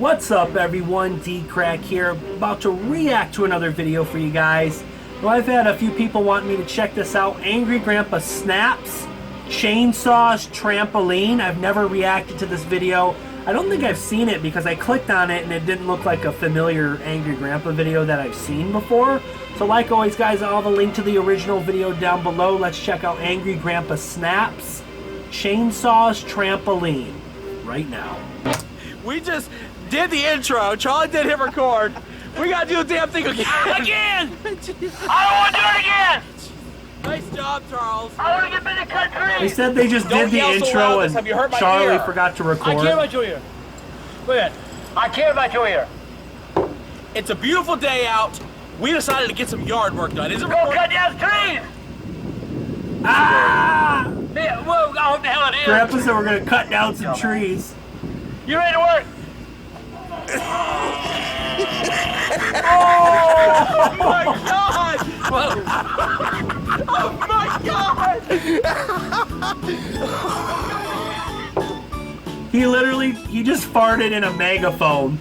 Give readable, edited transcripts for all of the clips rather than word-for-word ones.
What's up everyone, DKRACK here, about to react to another video for you guys. Well, I've had a few people want me to check this out. Angry Grandpa Snaps, Chainsaws, Trampoline. I've never reacted to this video. I don't think I've seen it because I clicked on it and it didn't look like a familiar Angry Grandpa video that I've seen before. So like always guys, I'll have a link to the original video down below. Let's check out Angry Grandpa Snaps, Chainsaws, Trampoline right now. We just did the intro. Charlie did hit record. We gotta do the damn thing again. Again! I don't want to do it again! Nice job, Charles. I want to get better cut trees! They said they just did the intro and Charlie forgot to record. I care about your ear. Go ahead. I care about your ear. It's a beautiful day out. We decided to get some yard work done. Is it Go cut down trees! Ah! Yeah, well, I hope the hell it is. Grandpa said we're gonna cut down some trees. You ready to work? Oh my God! Oh my God! He just farted in a megaphone.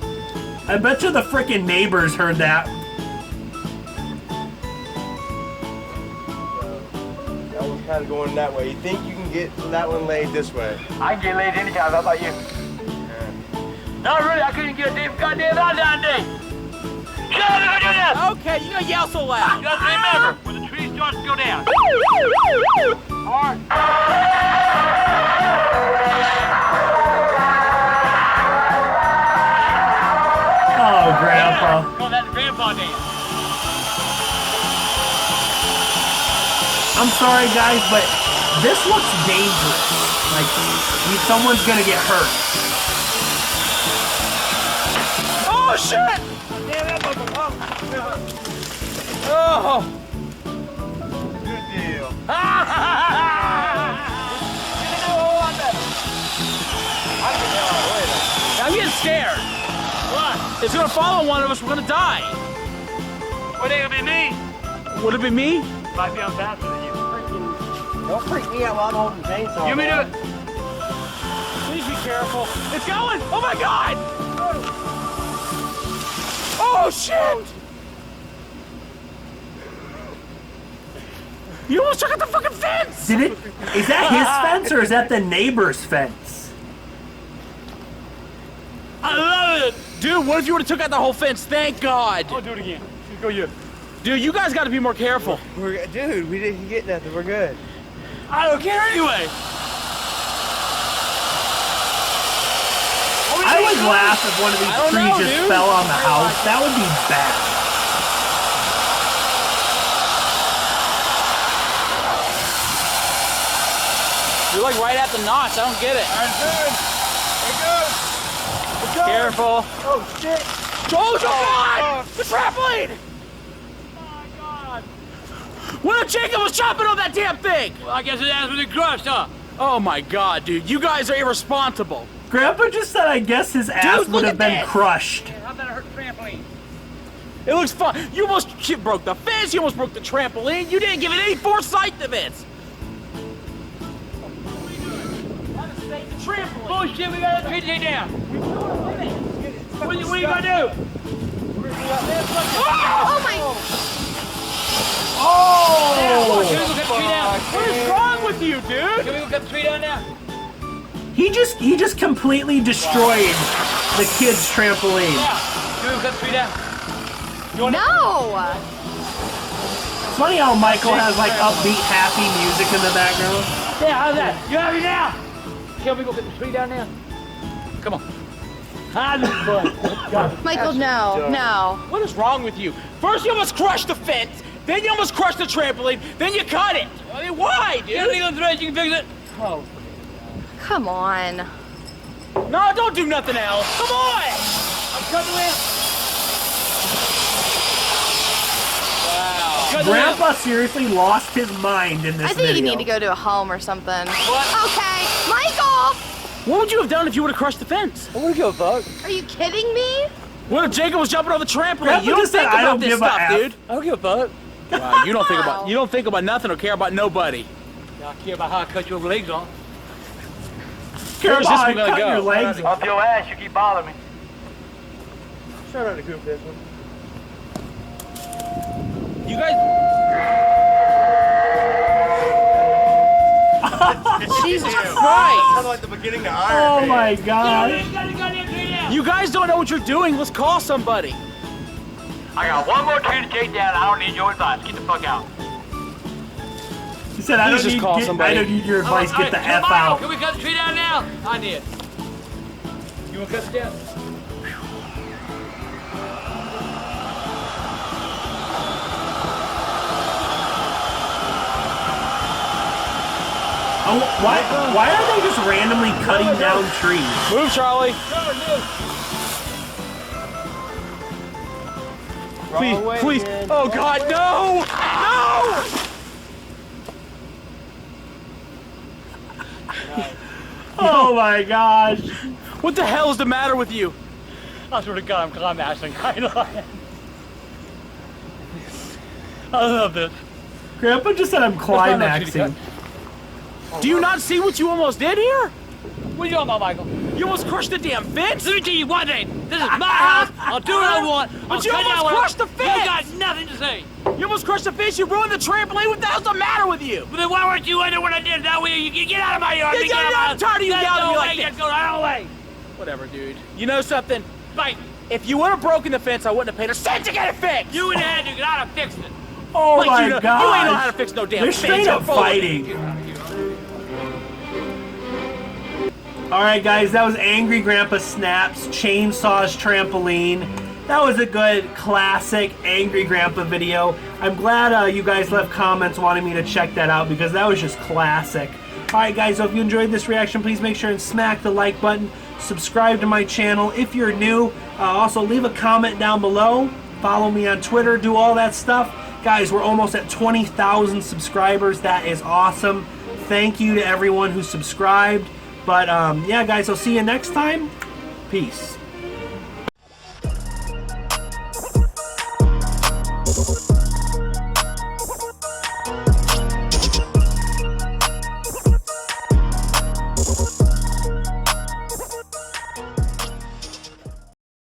I bet you the frickin' neighbors heard that. That one's kind of going that way. You think you can get that one laid this way? I can get laid anytime. How about you? No, really, I couldn't get a damn goddamn out down there. Shut up, if I do that! Okay, you gonna yell so loud. Just remember, when the tree starts to go down. Hard. Oh, Grandpa. Call that the grandpa dance. I'm sorry, guys, but this looks dangerous. Like, someone's gonna get hurt. Oh shit! Oh! Good deal. I'm getting scared. What? It's gonna follow one of us. We're gonna die. What, ain't gonna be me? Would it be me? Might be on faster than you. Don't freak me out while I'm holding chainsaw. You may do it. Please be careful. It's going! Oh my God! Oh shit! You almost took out the fucking fence! Did it? Is that his fence or is that the neighbor's fence? I love it! Dude, what if you would have took out the whole fence? Thank God! I'll do it again. Go you. Dude, you guys gotta be more careful. Dude, we didn't get nothing. We're good. I don't care anyway. I would laugh if one of these trees just fell on the house. That would be bad. You're like right at the notch. I don't get it. Careful. Oh, shit. Oh, God! The trampoline! Oh my God. What if Jacob was chopping on that damn thing? Well, I guess it has been crushed, huh? Oh my God, dude. You guys are irresponsible. Grandpa just said I guess his ass Dude, would look have at been this. crushed. How about I hurt the trampoline? It looks fun. You almost broke the fence. You almost broke the trampoline. You didn't give it any foresight to this. The trampoline. Bullshit, we gotta take it down. What are you gonna do? Oh my! Can we go cut the tree down? What is wrong with you, dude? Can we go cut the tree down now? He just completely destroyed the kid's trampoline. Yeah. Can we go cut the tree down? No! It's funny how Michael has like upbeat, happy music in the background. Yeah, how's that? You happy now? Can we go cut the tree down now? Come on. Michael, no. What is wrong with you? First you almost crushed the fence, then you almost crushed the trampoline, then you cut it. I mean, why, dude? You have legal threads, you can fix it. Oh. Come on. No, don't do nothing else. Come on! I'm cutting the lamp. Wow. Grandpa seriously lost his mind in this I think video. you need to go to a home or something. What? Okay, Michael! What would you have done if you would have crushed the fence? I want to go, fuck. Are you kidding me? What if Jacob was jumping on the trampoline? Grandpa You don't just said, think "I about don't this give a stuff, F." dude. I don't give a fuck. Wow, you don't think Wow. about nothing or care about nobody. I care about how I cut your legs off. Here's this Come on, one gonna cut go. your legs off. Off your ass, you keep bothering me. Try not to goof this one. You guys. Jesus Kind Christ! of like the beginning of Iron Oh Man. my gosh. You guys don't know what you're doing. Let's call somebody. I got one more tree to take down. I don't need your advice. Get the fuck out. He said, I Please don't just call somebody. I don't need your advice. Get the F out. Can we cut the tree down now? I did. You want to cut it down? Oh, why are they just randomly cutting down trees? Move, Charlie. Please, please. Oh God, no! No! Oh my gosh. What the hell is the matter with you? I swear to God, I'm climaxing. I know I am. I love this. Grandpa just said I'm climaxing. Do you not see what you almost did here? What are you talking about, Michael? You almost crushed the damn fence. Let me tell you one thing. This is my house. I'll do what I want. But you almost crushed the fence. You got nothing to say. You almost crushed the fence. You ruined the trampoline. What the hell's the matter with you? But then why weren't you in there when I did? That way you can get out of my yard. Yeah, I'm tired of you yelling at me like Get this. going out of the way. Whatever, dude. You know something? Fight. If you would have broken the fence, I wouldn't have paid a cent to get it fixed. You would have had to get out and fix it. Oh Like, my you know, gosh. You ain't know how to fix no damn They're fence. straight up You're full of it. fighting. Alright guys, that was Angry Grandpa Snaps, Chainsaws Trampoline. That was a good classic Angry Grandpa video. I'm glad you guys left comments wanting me to check that out because that was just classic. Alright guys, so if you enjoyed this reaction, please make sure and smack the like button. Subscribe to my channel if you're new. Also, leave a comment down below. Follow me on Twitter, do all that stuff. Guys, we're almost at 20,000 subscribers. That is awesome. Thank you to everyone who subscribed. But yeah, guys, I'll see you next time. Peace.